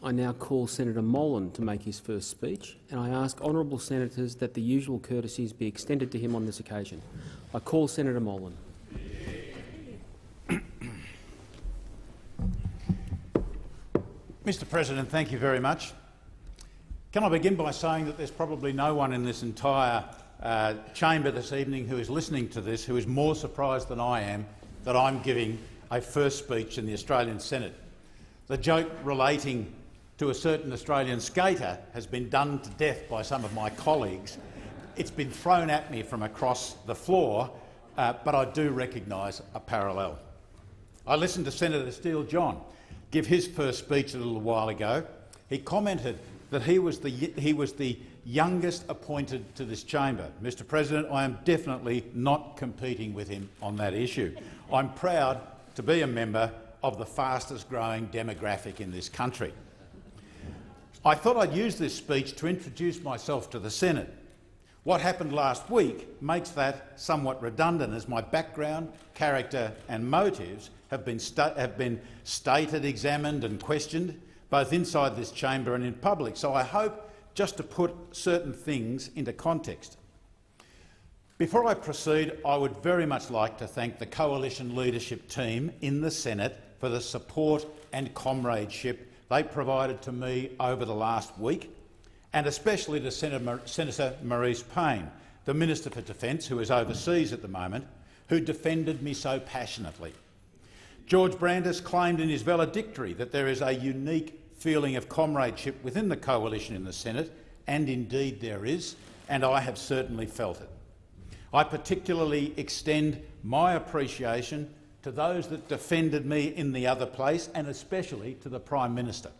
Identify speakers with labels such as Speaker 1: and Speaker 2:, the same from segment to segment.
Speaker 1: I now call Senator Molan to make his first speech, and I ask honourable senators that the usual courtesies be extended to him on this occasion. I call Senator Molan.
Speaker 2: Mr President, thank you very much. Can I begin by saying that there's probably no one in this entire chamber this evening who is listening to this who is more surprised than I am that I'm giving a first speech in the Australian Senate. The joke relating to a certain Australian skater has been done to death by some of my colleagues. It's been thrown at me from across the floor, but I do recognise a parallel. I listened to Senator Steele John give his first speech a little while ago. He commented that he was the youngest appointed to this chamber. Mr President, I am definitely not competing with him on that issue. I'm proud to be a member of the fastest growing demographic in this country. I thought I'd use this speech to introduce myself to the Senate. What happened last week makes that somewhat redundant, as my background, character and motives have been stated, examined and questioned, both inside this chamber and in public. So I hope just to put certain things into context. Before I proceed, I would very much like to thank the Coalition leadership team in the Senate for the support and comradeship they provided to me over the last week, and especially to Senator Marise Payne, the Minister for Defence, who is overseas at the moment, who defended me so passionately. George Brandis claimed in his valedictory that there is a unique feeling of comradeship within the Coalition in the Senate, and indeed there is, and I have certainly felt it. I particularly extend my appreciation to those that defended me in the other place, and especially to the Prime Minister.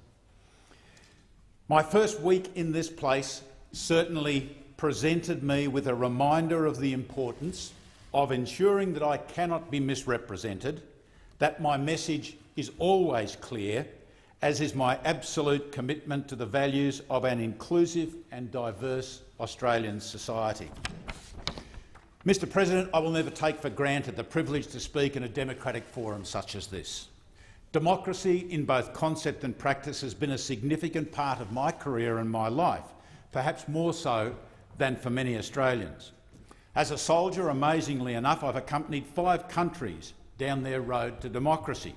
Speaker 2: My first week in this place certainly presented me with a reminder of the importance of ensuring that I cannot be misrepresented, that my message is always clear, as is my absolute commitment to the values of an inclusive and diverse Australian society. Mr President, I will never take for granted the privilege to speak in a democratic forum such as this. Democracy in both concept and practice has been a significant part of my career and my life, perhaps more so than for many Australians. As a soldier, amazingly enough, I've accompanied 5 countries down their road to democracy.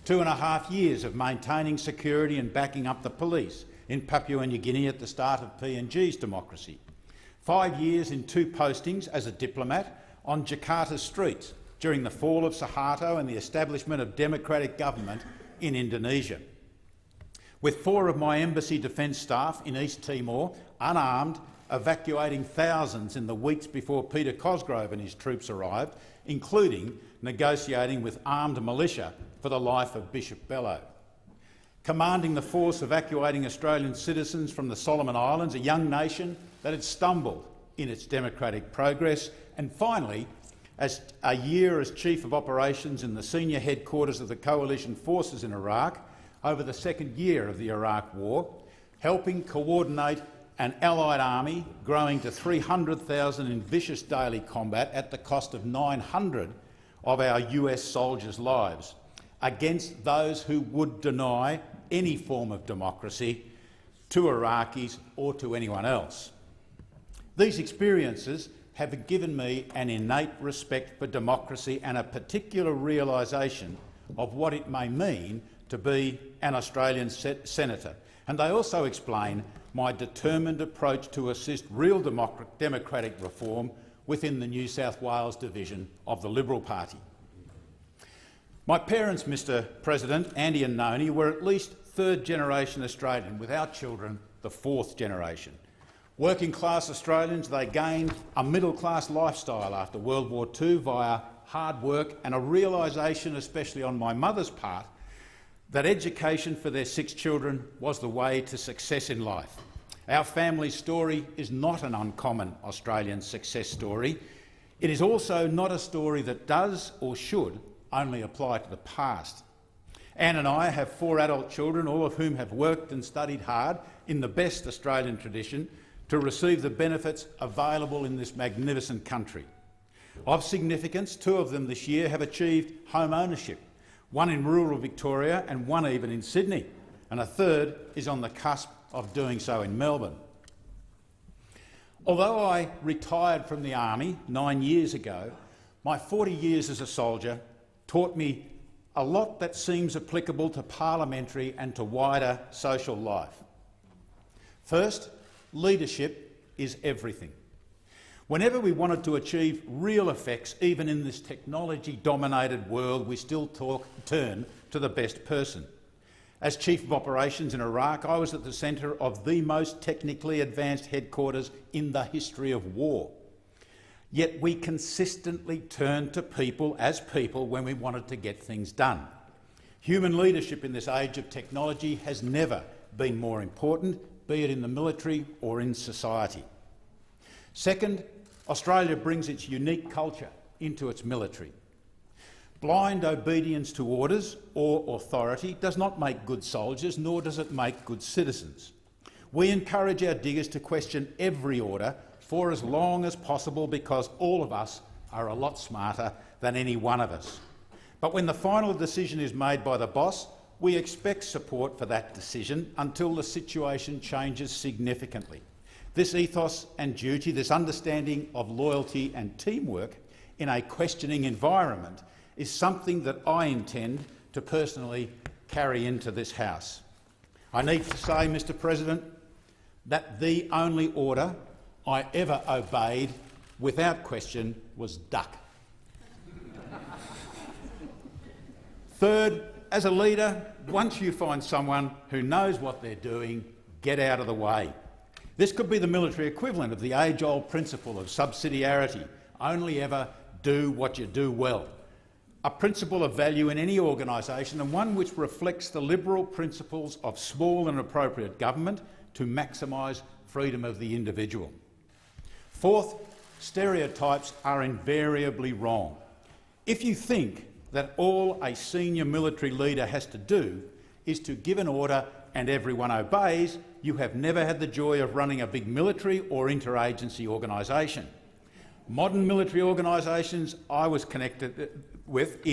Speaker 2: 2.5 years of maintaining security and backing up the police in Papua New Guinea at the start of PNG's democracy. 5 years in 2 postings as a diplomat on Jakarta's streets during the fall of Suharto and the establishment of democratic government in Indonesia. With 4 of my embassy defence staff in East Timor, unarmed, evacuating thousands in the weeks before Peter Cosgrove and his troops arrived, including negotiating with armed militia for the life of Bishop Bello. Commanding the force evacuating Australian citizens from the Solomon Islands, a young nation that had stumbled in its democratic progress, and finally, as a year as Chief of Operations in the senior headquarters of the Coalition forces in Iraq over the second year of the Iraq War, helping coordinate an Allied army growing to 300,000 in vicious daily combat at the cost of 900 of our US soldiers' lives, against those who would deny any form of democracy to Iraqis or to anyone else. These experiences have given me an innate respect for democracy and a particular realisation of what it may mean to be an Australian senator, and they also explain my determined approach to assist real democratic reform within the New South Wales division of the Liberal Party. My parents, Mr President, Andy and Noni, were at least third-generation Australian, with our children the fourth generation. Working-class Australians, they gained a middle-class lifestyle after World War II via hard work and a realisation, especially on my mother's part, that education for their 6 children was the way to success in life. Our family story is not an uncommon Australian success story. It is also not a story that does or should only apply to the past. Anne and I have 4 adult children, all of whom have worked and studied hard in the best Australian tradition to receive the benefits available in this magnificent country. Of significance, 2 of them this year have achieved home ownership, one in rural Victoria and one even in Sydney. and a third is on the cusp of doing so in Melbourne. Although I retired from the Army 9 years ago, my 40 years as a soldier taught me a lot that seems applicable to parliamentary and to wider social life. First, leadership is everything. Whenever we wanted to achieve real effects, even in this technology-dominated world, we still turn to the best person. As Chief of Operations in Iraq, I was at the centre of the most technically advanced headquarters in the history of war. Yet we consistently turned to people as people when we wanted to get things done. Human leadership in this age of technology has never been more important, be it in the military or in society. Second, Australia brings its unique culture into its military. Blind obedience to orders or authority does not make good soldiers, nor does it make good citizens. We encourage our diggers to question every order for as long as possible because all of us are a lot smarter than any one of us. But when the final decision is made by the boss, we expect support for that decision until the situation changes significantly. This ethos and duty, this understanding of loyalty and teamwork in a questioning environment is something that I intend to personally carry into this House. I need to say, Mr President, that the only order I ever obeyed without question was duck. Third, as a leader, once you find someone who knows what they're doing, get out of the way. This could be the military equivalent of the age-old principle of subsidiarity. Only ever do what you do well. A principle of value in any organisation and one which reflects the liberal principles of small and appropriate government to maximise freedom of the individual. Fourth, stereotypes are invariably wrong. If you think that all a senior military leader has to do is to give an order and everyone obeys, you have never had the joy of running a big military or interagency organisation. Modern military organisations I was connected with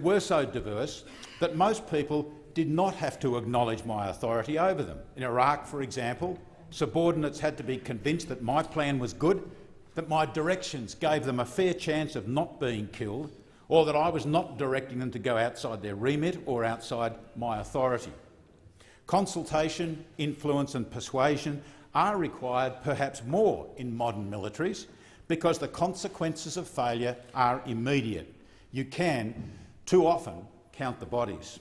Speaker 2: were so diverse that most people did not have to acknowledge my authority over them. In Iraq, for example, subordinates had to be convinced that my plan was good, that my directions gave them a fair chance of not being killed, or that I was not directing them to go outside their remit or outside my authority. Consultation, influence and persuasion are required perhaps more in modern militaries because the consequences of failure are immediate. You can, too often, count the bodies.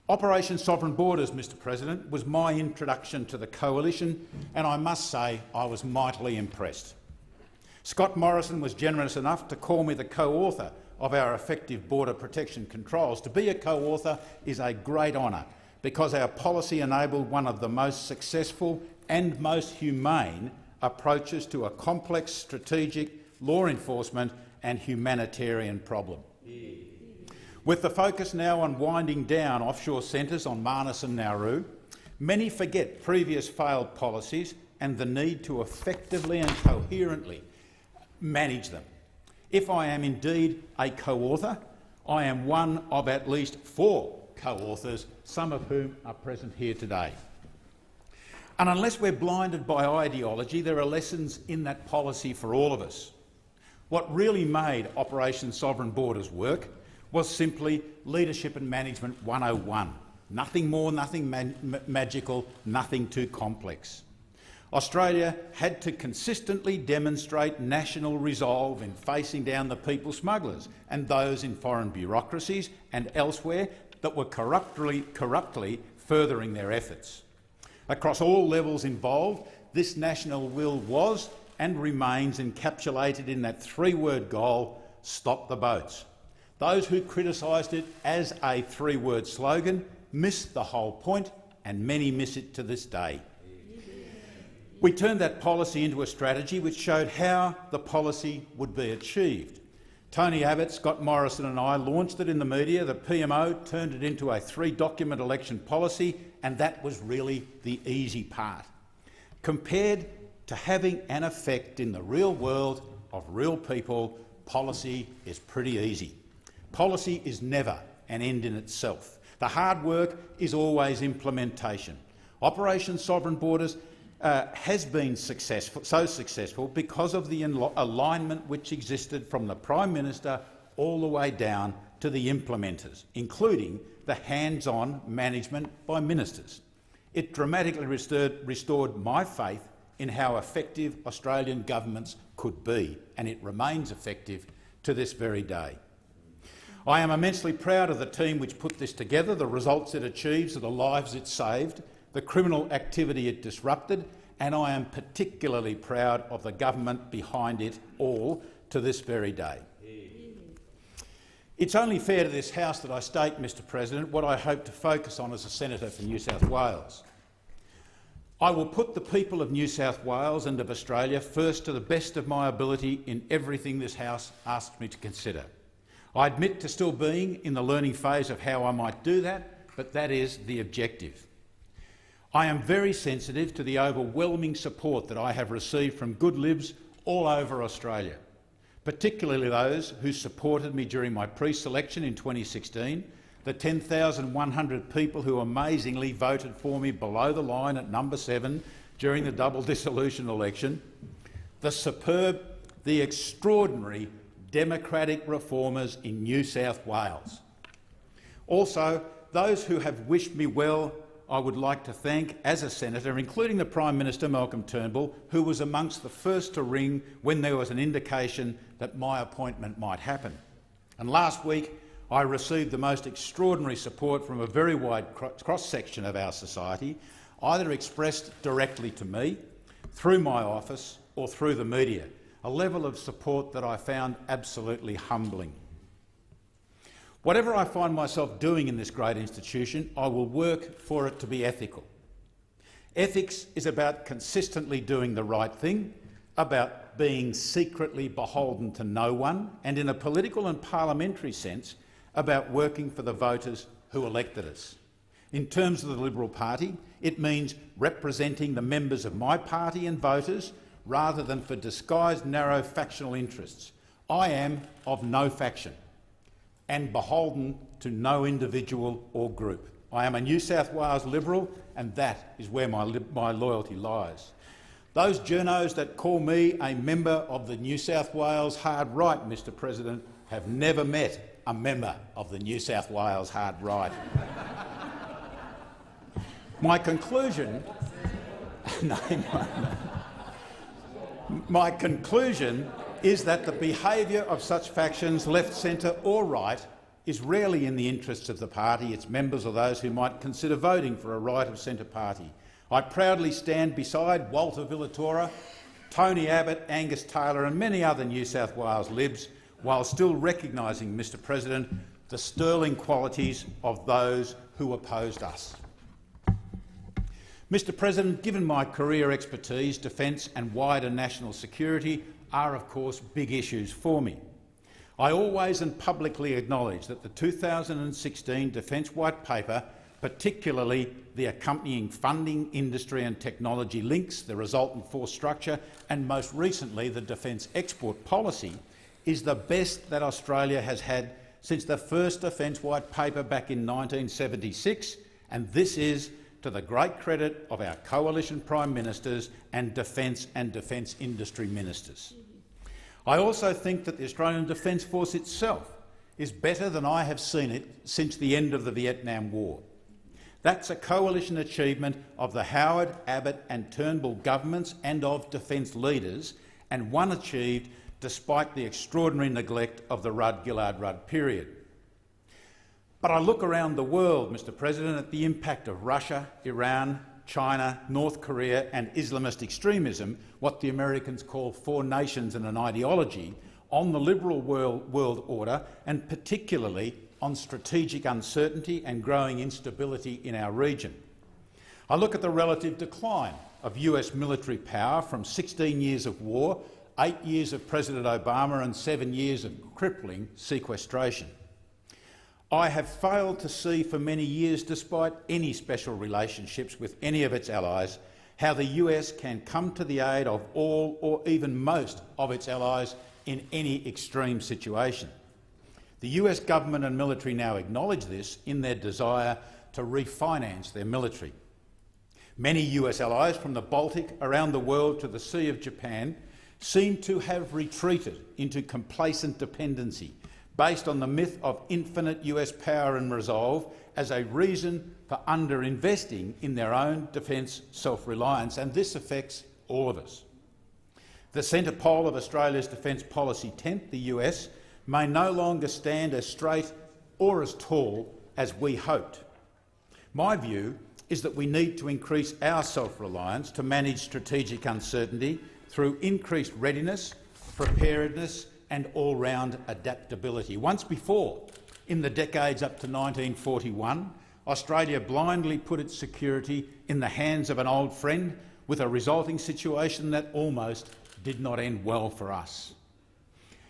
Speaker 2: Operation Sovereign Borders, Mr President, was my introduction to the coalition, and I must say I was mightily impressed. Scott Morrison was generous enough to call me the co-author of our effective border protection controls. To be a co-author is a great honour because our policy enabled one of the most successful and most humane approaches to a complex strategic law enforcement and humanitarian problem. With the focus now on winding down offshore centres on Manus and Nauru, many forget previous failed policies and the need to effectively and coherently manage them. If I am indeed a co-author, I am one of at least 4 co-authors, some of whom are present here today. And unless we're blinded by ideology, there are lessons in that policy for all of us. What really made Operation Sovereign Borders work was simply Leadership and Management 101. Nothing more, nothing magical, nothing too complex. Australia had to consistently demonstrate national resolve in facing down the people smugglers and those in foreign bureaucracies and elsewhere that were corruptly furthering their efforts. Across all levels involved, this national will was and remains encapsulated in that 3-word goal, stop the boats. Those who criticised it as a 3-word slogan missed the whole point, and many miss it to this day. We turned that policy into a strategy which showed how the policy would be achieved. Tony Abbott, Scott Morrison and I launched it in the media. The PMO turned it into a 3-document election policy, and that was really the easy part. Compared to having an effect in the real world of real people, policy is pretty easy. Policy is never an end in itself. The hard work is always implementation. Operation Sovereign Borders has been so successful because of the alignment which existed from the Prime Minister all the way down to the implementers, including the hands-on management by ministers. It dramatically restored my faith in how effective Australian governments could be, and it remains effective to this very day. I am immensely proud of the team which put this together, the results it achieves, the lives it saved, the criminal activity it disrupted, and I am particularly proud of the government behind it all to this very day. It's only fair to this House that I state, Mr President, what I hope to focus on as a senator for New South Wales. I will put the people of New South Wales and of Australia first to the best of my ability in everything this House asks me to consider. I admit to still being in the learning phase of how I might do that, but that is the objective. I am very sensitive to the overwhelming support that I have received from good Libs all over Australia, particularly those who supported me during my pre-selection in 2016, the 10,100 people who amazingly voted for me below the line at number 7 during the double dissolution election, the superb, the extraordinary democratic reformers in New South Wales. Also, those who have wished me well, I would like to thank as a senator, including the Prime Minister Malcolm Turnbull, who was amongst the first to ring when there was an indication that my appointment might happen. And last week, I received the most extraordinary support from a very wide cross-section of our society, either expressed directly to me, through my office or through the media, a level of support that I found absolutely humbling. Whatever I find myself doing in this great institution, I will work for it to be ethical. Ethics is about consistently doing the right thing, about being secretly beholden to no one, and in a political and parliamentary sense, about working for the voters who elected us. In terms of the Liberal Party, it means representing the members of my party and voters rather than for disguised narrow factional interests. I am of no faction and beholden to no individual or group. I am a New South Wales Liberal, and that is where my loyalty lies. Those journos that call me a member of the New South Wales hard right, Mr President, have never met a member of the New South Wales hard right. My conclusion is that the behaviour of such factions, left, centre or right, is rarely in the interests of the party, its members or those who might consider voting for a right of centre party. I proudly stand beside Walter Villatora, Tony Abbott, Angus Taylor and many other New South Wales Libs, while still recognising, Mr President, the sterling qualities of those who opposed us. Mr President, given my career expertise, defence and wider national security are, of course, big issues for me. I always and publicly acknowledge that the 2016 Defence White Paper, particularly the accompanying funding, industry and technology links, the resultant force structure and most recently the defence export policy, is the best that Australia has had since the first Defence White Paper back in 1976, and this is to the great credit of our coalition Prime Ministers and defence industry ministers. I also think that the Australian Defence Force itself is better than I have seen it since the end of the Vietnam War. That's a coalition achievement of the Howard, Abbott and Turnbull governments and of defence leaders, and one achieved despite the extraordinary neglect of the Rudd-Gillard-Rudd period. But I look around the world, Mr President, at the impact of Russia, Iran, China, North Korea and Islamist extremism, what the Americans call four nations and an ideology, on the liberal world order and particularly on strategic uncertainty and growing instability in our region. I look at the relative decline of US military power from 16 years of war, 8 years of President Obama and 7 years of crippling sequestration. I have failed to see for many years, despite any special relationships with any of its allies, how the US can come to the aid of all or even most of its allies in any extreme situation. The US government and military now acknowledge this in their desire to refinance their military. Many US allies from the Baltic around the world to the Sea of Japan seem to have retreated into complacent dependency based on the myth of infinite US power and resolve as a reason for underinvesting in their own defence self-reliance, and this affects all of us. The centre pole of Australia's defence policy tent, the US, may no longer stand as straight or as tall as we hoped. My view is that we need to increase our self-reliance to manage strategic uncertainty through increased readiness, preparedness and all-round adaptability. Once before, in the decades up to 1941, Australia blindly put its security in the hands of an old friend, with a resulting situation that almost did not end well for us.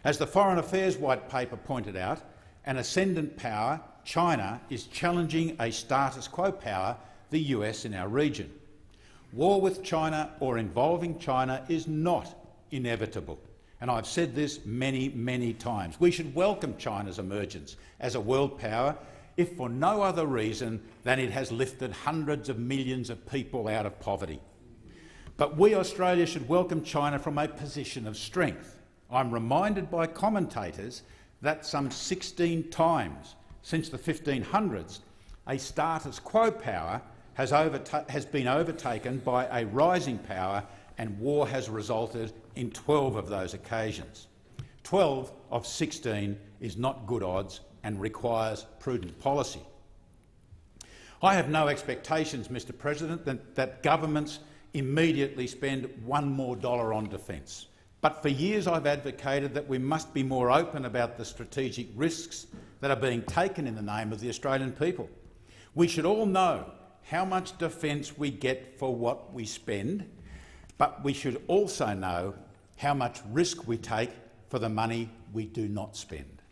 Speaker 2: As the Foreign Affairs White Paper pointed out, an ascendant power, China, is challenging a status quo power, the US, in our region. War with China or involving China is not inevitable, and I've said this many, many times. We should welcome China's emergence as a world power, if for no other reason than it has lifted hundreds of millions of people out of poverty. But we, Australia, should welcome China from a position of strength. I'm reminded by commentators that some 16 times since the 1500s, a status quo power has been overtaken by a rising power, and war has resulted in 12 of those occasions. 12 of 16 is not good odds and requires prudent policy. I have no expectations, Mr President, that governments immediately spend $1 more on defence. But for years I've advocated that we must be more open about the strategic risks that are being taken in the name of the Australian people. We should all know how much defence we get for what we spend, but we should also know how much risk we take for the money we do not spend.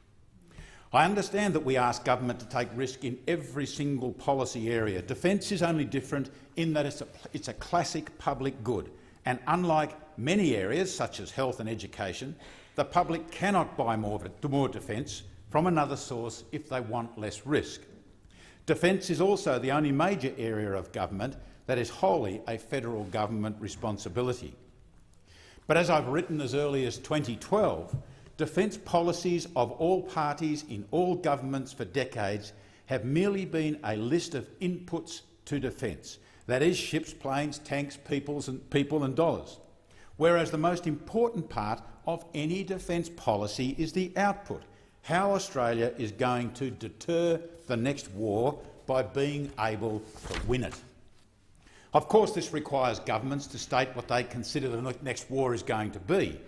Speaker 2: I understand that we ask government to take risk in every single policy area. Defence is only different in that it's a classic public good, and unlike many areas such as health and education, the public cannot buy more defence from another source if they want less risk. Defence is also the only major area of government that is wholly a federal government responsibility. But as I've written as early as 2012, defence policies of all parties in all governments for decades have merely been a list of inputs to defence, that is, ships, planes, tanks, people and dollars, whereas the most important part of any defence policy is the output, how Australia is going to deter the next war by being able to win it. Of course, this requires governments to state what they consider the next war is going to be,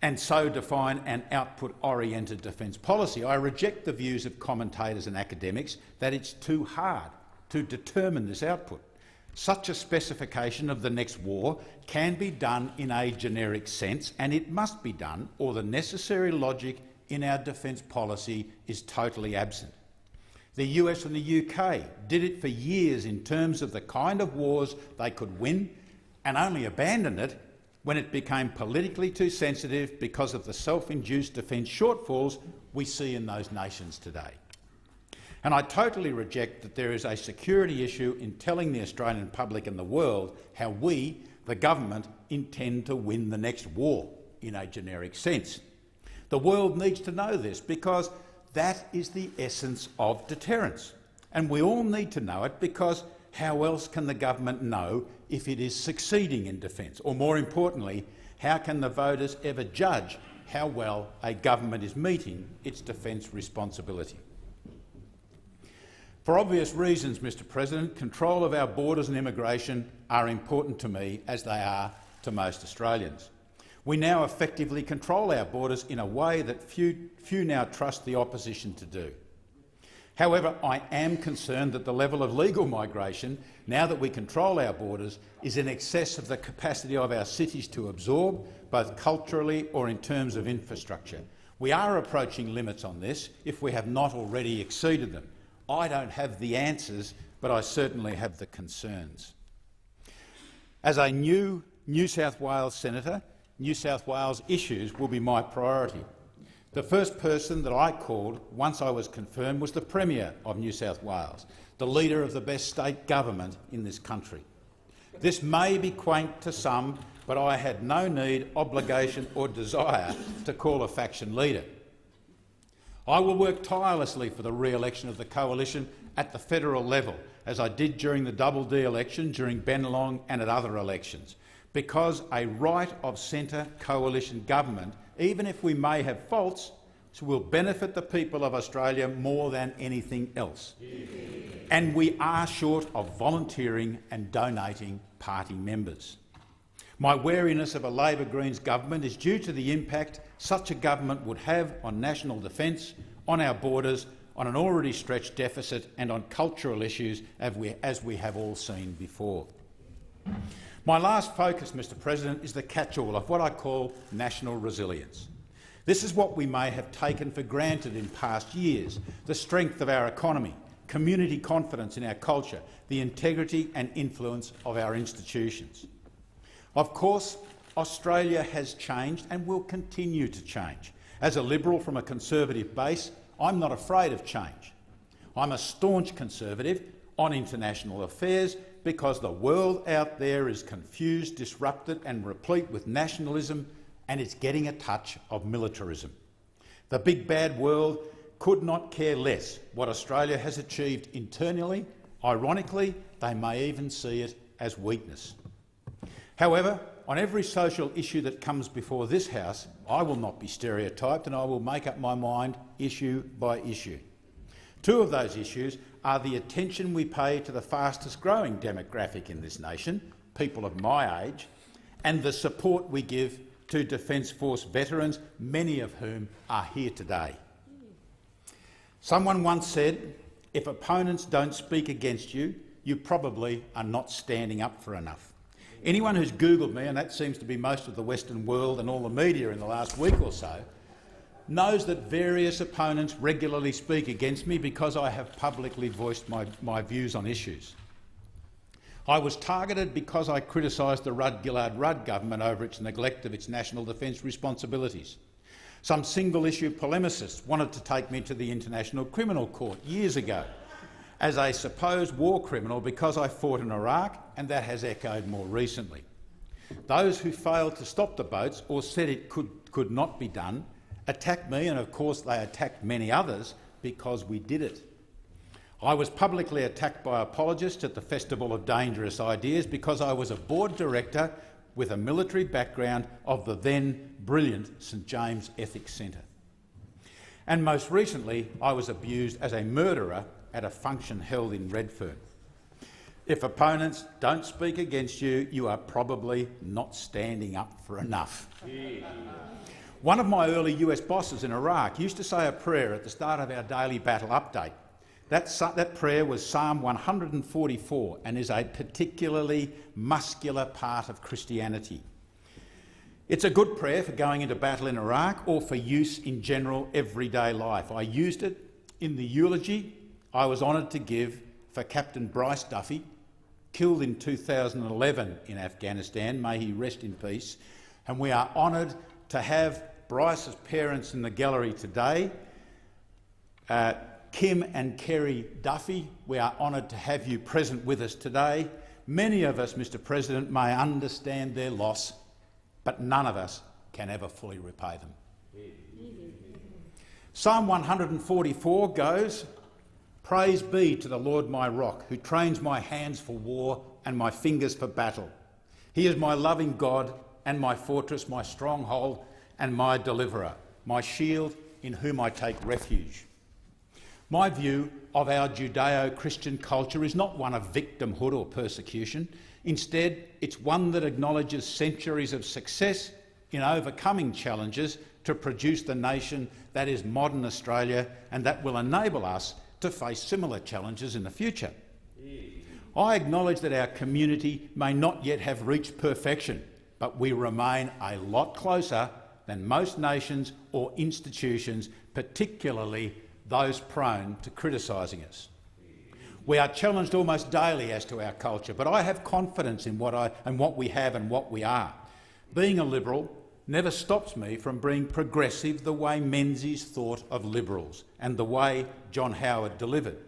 Speaker 2: and so define an output-oriented defence policy. I reject the views of commentators and academics that it's too hard to determine this output. Such a specification of the next war can be done in a generic sense, and it must be done, or the necessary logic in our defence policy is totally absent. The US and the UK did it for years in terms of the kind of wars they could win, and only abandoned it when it became politically too sensitive because of the self-induced defence shortfalls we see in those nations today. And I totally reject that there is a security issue in telling the Australian public and the world how we, the government, intend to win the next war in a generic sense. The world needs to know this because that is the essence of deterrence. And we all need to know it because how else can the government know if it is succeeding in defence? Or more importantly, how can the voters ever judge how well a government is meeting its defence responsibility? For obvious reasons, Mr President, control of our borders and immigration are important to me, as they are to most Australians. We now effectively control our borders in a way that few now trust the opposition to do. However, I am concerned that the level of legal migration, now that we control our borders, is in excess of the capacity of our cities to absorb, both culturally or in terms of infrastructure. We are approaching limits on this, if we have not already exceeded them. I don't have the answers, but I certainly have the concerns. As a new New South Wales senator, New South Wales issues will be my priority. The first person that I called once I was confirmed was the Premier of New South Wales, the leader of the best state government in this country. This may be quaint to some, but I had no need, obligation or desire to call a faction leader. I will work tirelessly for the re-election of the coalition at the federal level, as I did during the Double D election, during Bennelong and at other elections, because a right-of-centre coalition government, even if we may have faults, will benefit the people of Australia more than anything else. And we are short of volunteering and donating party members. My wariness of a Labor-Greens government is due to the impact such a government would have on national defence, on our borders, on an already stretched deficit and on cultural issues, as we have all seen before. My last focus, Mr President, is the catch-all of what I call national resilience. This is what we may have taken for granted in past years: the strength of our economy, community confidence in our culture, the integrity and influence of our institutions. Of course, Australia has changed and will continue to change. As a Liberal from a Conservative base, I'm not afraid of change. I'm a staunch Conservative on international affairs because the world out there is confused, disrupted and replete with nationalism, and it's getting a touch of militarism. The big bad world could not care less what Australia has achieved internally. Ironically, they may even see it as weakness. However, on every social issue that comes before this House, I will not be stereotyped and I will make up my mind issue by issue. Two of those issues are the attention we pay to the fastest growing demographic in this nation, people of my age, and the support we give to Defence Force veterans, many of whom are here today. Someone once said, if opponents don't speak against you, you probably are not standing up for enough. Anyone who's Googled me, and that seems to be most of the Western world and all the media in the last week or so, knows that various opponents regularly speak against me because I have publicly voiced my views on issues. I was targeted because I criticised the Rudd-Gillard-Rudd government over its neglect of its national defence responsibilities. Some single-issue polemicists wanted to take me to the International Criminal Court years ago as a supposed war criminal because I fought in Iraq, and that has echoed more recently. Those who failed to stop the boats or said it could not be done attacked me, and of course they attacked many others because we did it. I was publicly attacked by apologists at the Festival of Dangerous Ideas because I was a board director with a military background of the then brilliant St James Ethics Centre. And most recently, I was abused as a murderer at a function held in Redfern. If opponents don't speak against you, you are probably not standing up for enough. One of my early US bosses in Iraq used to say a prayer at the start of our daily battle update. That prayer was Psalm 144 and is a particularly muscular part of Christianity. It's a good prayer for going into battle in Iraq or for use in general everyday life. I used it in the eulogy I was honoured to give for Captain Bryce Duffy, killed in 2011 in Afghanistan. May he rest in peace. And we are honoured to have Bryce's parents in the gallery today. Kim and Kerry Duffy, we are honoured to have you present with us today. Many of us, Mr President, may understand their loss, but none of us can ever fully repay them. Psalm 144 goes, "Praise be to the Lord my rock, who trains my hands for war and my fingers for battle. He is my loving God and my fortress, my stronghold and my deliverer, my shield in whom I take refuge." My view of our Judeo-Christian culture is not one of victimhood or persecution. Instead, it's one that acknowledges centuries of success in overcoming challenges to produce the nation that is modern Australia and that will enable us to face similar challenges in the future. I acknowledge that our community may not yet have reached perfection, but we remain a lot closer than most nations or institutions, particularly those prone to criticising us. We are challenged almost daily as to our culture, but I have confidence in what we have and what we are. Being a Liberal, never stops me from being progressive the way Menzies thought of Liberals and the way John Howard delivered.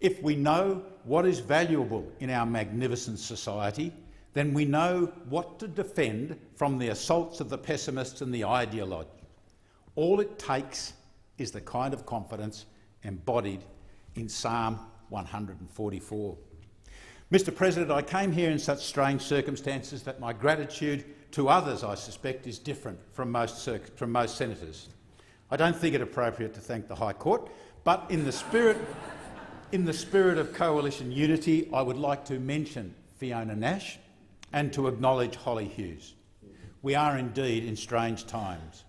Speaker 2: If we know what is valuable in our magnificent society, then we know what to defend from the assaults of the pessimists and the ideologues. All it takes is the kind of confidence embodied in Psalm 144. Mr. President, I came here in such strange circumstances that my gratitude to others, I suspect, is different from most senators. I don't think it appropriate to thank the High Court, but in the spirit of coalition unity, I would like to mention Fiona Nash and to acknowledge Holly Hughes. We are indeed in strange times.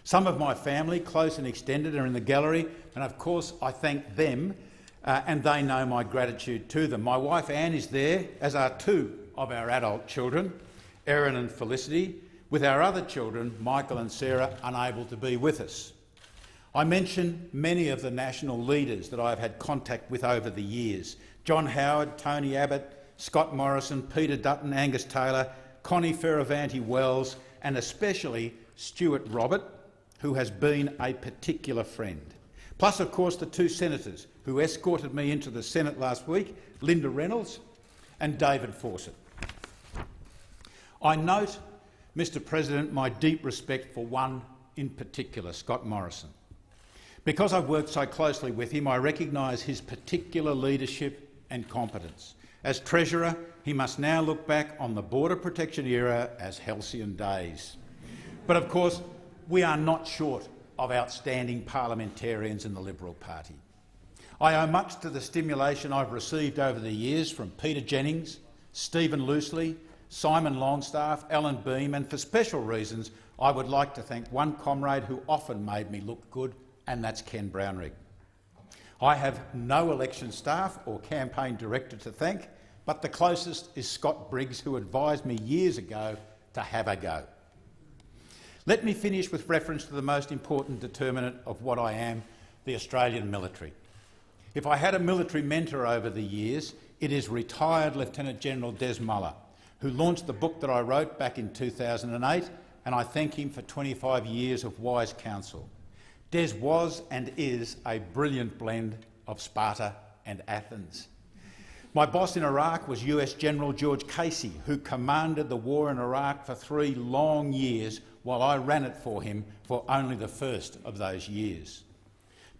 Speaker 2: Some of my family, close and extended, are in the gallery, and of course I thank them, and they know my gratitude to them. My wife Anne is there, as are two of our adult children, Erin and Felicity, with our other children, Michael and Sarah, unable to be with us. I mention many of the national leaders that I have had contact with over the years: John Howard, Tony Abbott, Scott Morrison, Peter Dutton, Angus Taylor, Connie Fierravanti-Wells, and especially Stuart Robert, who has been a particular friend. Plus, of course, the two senators who escorted me into the Senate last week, Linda Reynolds and David Fawcett. I note, Mr. President, my deep respect for one in particular, Scott Morrison. Because I've worked so closely with him, I recognise his particular leadership and competence. As Treasurer, he must now look back on the border protection era as halcyon days. But of course, we are not short of outstanding parliamentarians in the Liberal Party. I owe much to the stimulation I've received over the years from Peter Jennings, Stephen Loosley, Simon Longstaff, Alan Beam, and for special reasons I would like to thank one comrade who often made me look good, and that's Ken Brownrigg. I have no election staff or campaign director to thank, but the closest is Scott Briggs, who advised me years ago to have a go. Let me finish with reference to the most important determinant of what I am, the Australian military. If I had a military mentor over the years, it is retired Lieutenant General Des Muller, who launched the book that I wrote back in 2008, and I thank him for 25 years of wise counsel. Des was and is a brilliant blend of Sparta and Athens. My boss in Iraq was US General George Casey, who commanded the war in Iraq for 3 long years while I ran it for him for only the first of those years.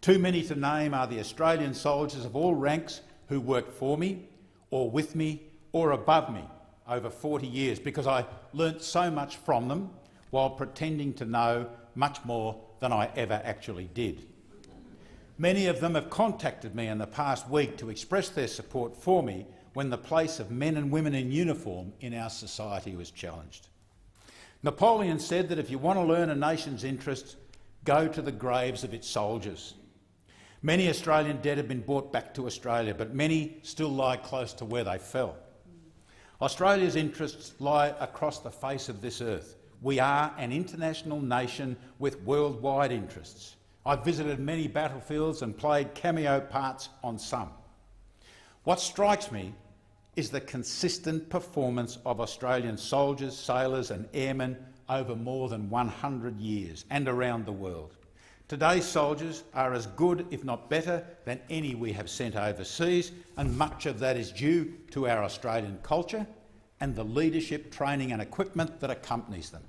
Speaker 2: Too many to name are the Australian soldiers of all ranks who worked for me, or with me, or above me over 40 years, because I learnt so much from them while pretending to know much more than I ever actually did. Many of them have contacted me in the past week to express their support for me when the place of men and women in uniform in our society was challenged. Napoleon said that if you want to learn a nation's interests, go to the graves of its soldiers. Many Australian dead have been brought back to Australia, but many still lie close to where they fell. Australia's interests lie across the face of this earth. We are an international nation with worldwide interests. I've visited many battlefields and played cameo parts on some. What strikes me is the consistent performance of Australian soldiers, sailors and airmen over more than 100 years and around the world. Today's soldiers are as good, if not better, than any we have sent overseas, and much of that is due to our Australian culture and the leadership, training and equipment that accompanies them.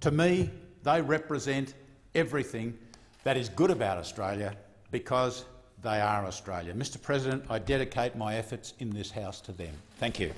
Speaker 2: To me, they represent everything that is good about Australia because they are Australia. Mr. President, I dedicate my efforts in this House to them. Thank you.